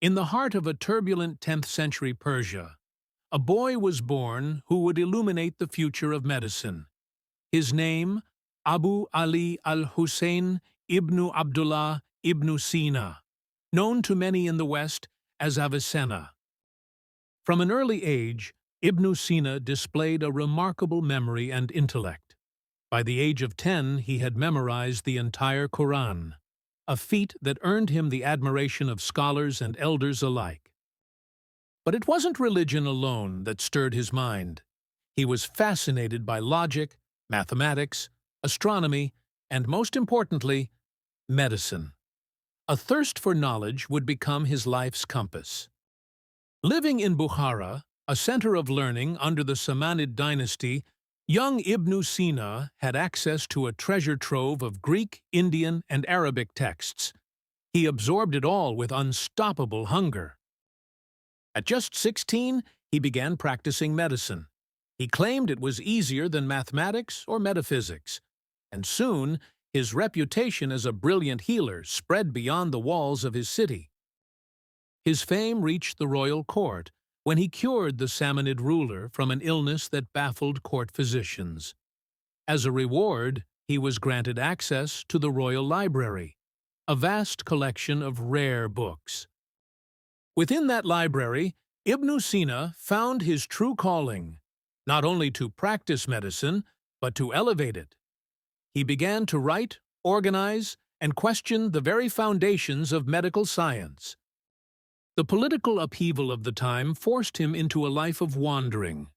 In the heart of a turbulent 10th century Persia, a boy was born who would illuminate the future of medicine. His name, Abu Ali al-Hussein ibn Abdullah ibn Sina, known to many in the West as Avicenna. From an early age, Ibn Sina displayed a remarkable memory and intellect. By the age of 10, he had memorized the entire Quran, a feat that earned him the admiration of scholars and elders alike. But it wasn't religion alone that stirred his mind. He was fascinated by logic, mathematics, astronomy, and most importantly, medicine. A thirst for knowledge would become his life's compass. Living in Bukhara, a center of learning under the Samanid dynasty, young Ibn Sina had access to a treasure trove of Greek, Indian, and Arabic texts. He absorbed it all with unstoppable hunger. At just 16, he began practicing medicine. He claimed it was easier than mathematics or metaphysics, and soon his reputation as a brilliant healer spread beyond the walls of his city. His fame reached the royal court when he cured the Samanid ruler from an illness that baffled court physicians. As a reward, he was granted access to the royal library, a vast collection of rare books. Within that library, Ibn Sina found his true calling, not only to practice medicine, but to elevate it. He began to write, organize, and question the very foundations of medical science. The political upheaval of the time forced him into a life of wandering.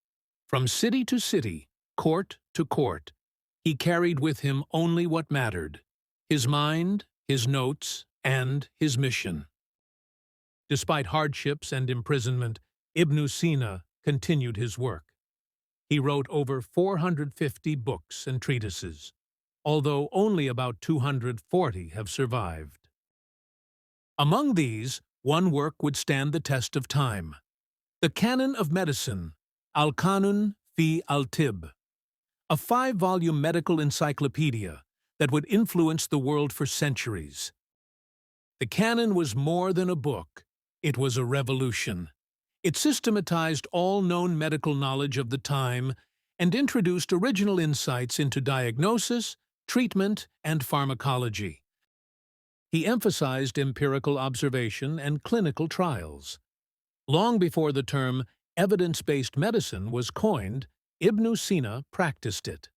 From city to city, court to court, he carried with him only what mattered: his mind, his notes, and his mission. Despite hardships and imprisonment, Ibn Sina continued his work. He wrote over 450 books and treatises, although only about 240 have survived. Among these, one work would stand the test of time: the Canon of Medicine, Al-Qanun fi al-Tib, a 5-volume medical encyclopedia that would influence the world for centuries. The Canon was more than a book. It was a revolution. It systematized all known medical knowledge of the time and introduced original insights into diagnosis, treatment, and pharmacology. He emphasized empirical observation and clinical trials. Long before the term evidence-based medicine was coined, Ibn Sina practiced it.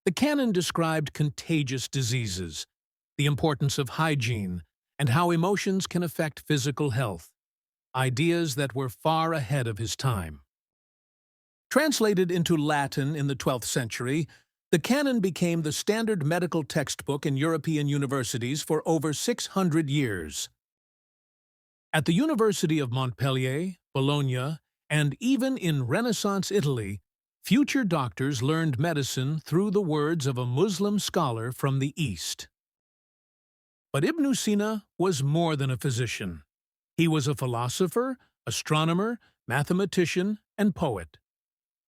The canon described contagious diseases, the importance of hygiene, and how emotions can affect physical health, ideas that were far ahead of his time. Translated into Latin in the 12th century, the canon became the standard medical textbook in European universities for over 600 years. At the University of Montpellier, Bologna, and even in Renaissance Italy, future doctors learned medicine through the words of a Muslim scholar from the East. But Ibn Sina was more than a physician. He was a philosopher, astronomer, mathematician, and poet.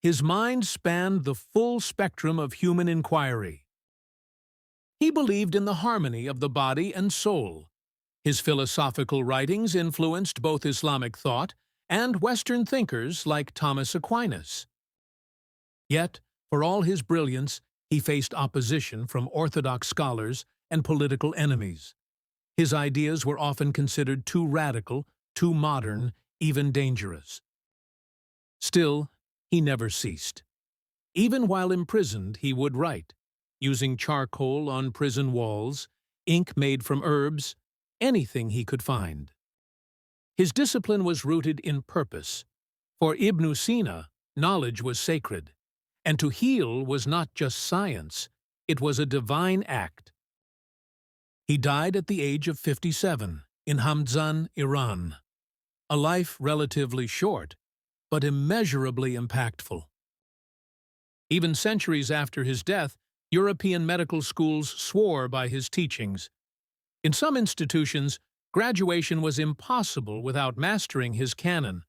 His mind spanned the full spectrum of human inquiry. He believed in the harmony of the body and soul. His philosophical writings influenced both Islamic thought and Western thinkers like Thomas Aquinas. Yet, for all his brilliance, he faced opposition from orthodox scholars and political enemies. His ideas were often considered too radical, too modern, even dangerous. Still, he never ceased. Even while imprisoned, he would write, using charcoal on prison walls, ink made from herbs, anything he could find. His discipline was rooted in purpose. For Ibn Sina, knowledge was sacred, and to heal was not just science, it was a divine act. He died at the age of 57 in Hamdan, Iran, a life relatively short, but immeasurably impactful. Even centuries after his death, European medical schools swore by his teachings. In some institutions, graduation was impossible without mastering his canon.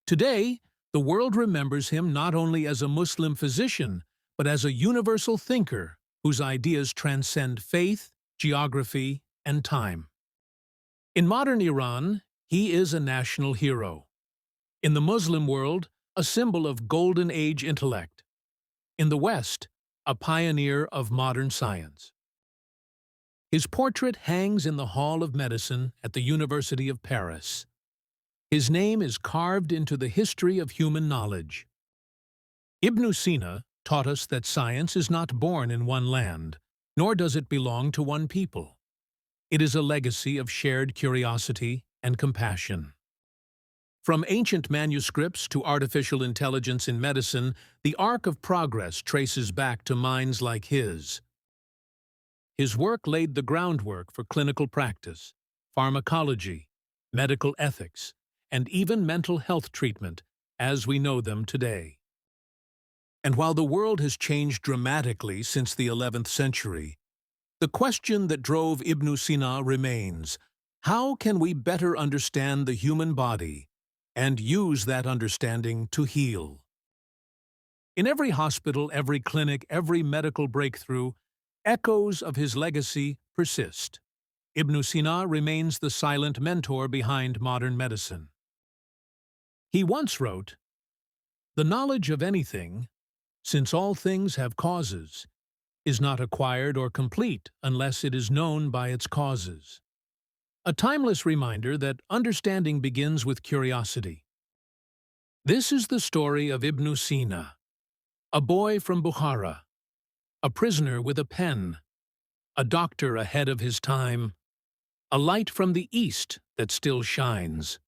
Today, the world remembers him not only as a Muslim physician, but as a universal thinker whose ideas transcend faith, geography, and time. In modern Iran, he is a national hero. In the Muslim world, a symbol of Golden Age intellect. In the West, a pioneer of modern science. His portrait hangs in the Hall of Medicine at the University of Paris. His name is carved into the history of human knowledge. Ibnu Sina taught us that science is not born in one land, nor does it belong to one people. It is a legacy of shared curiosity and compassion. From ancient manuscripts to artificial intelligence in medicine, the arc of progress traces back to minds like his. His work laid the groundwork for clinical practice, pharmacology, medical ethics, and even mental health treatment as we know them today. And while the world has changed dramatically since the 11th century, the question that drove Ibnu Sina remains: how can we better understand the human body and use that understanding to heal? In every hospital, every clinic, every medical breakthrough, echoes of his legacy persist. Ibnu Sina remains the silent mentor behind modern medicine. He once wrote, "The knowledge of anything, since all things have causes, is not acquired or complete unless it is known by its causes." A timeless reminder that understanding begins with curiosity. This is the story of Ibnu Sina, a boy from Bukhara, a prisoner with a pen, a doctor ahead of his time, a light from the East that still shines.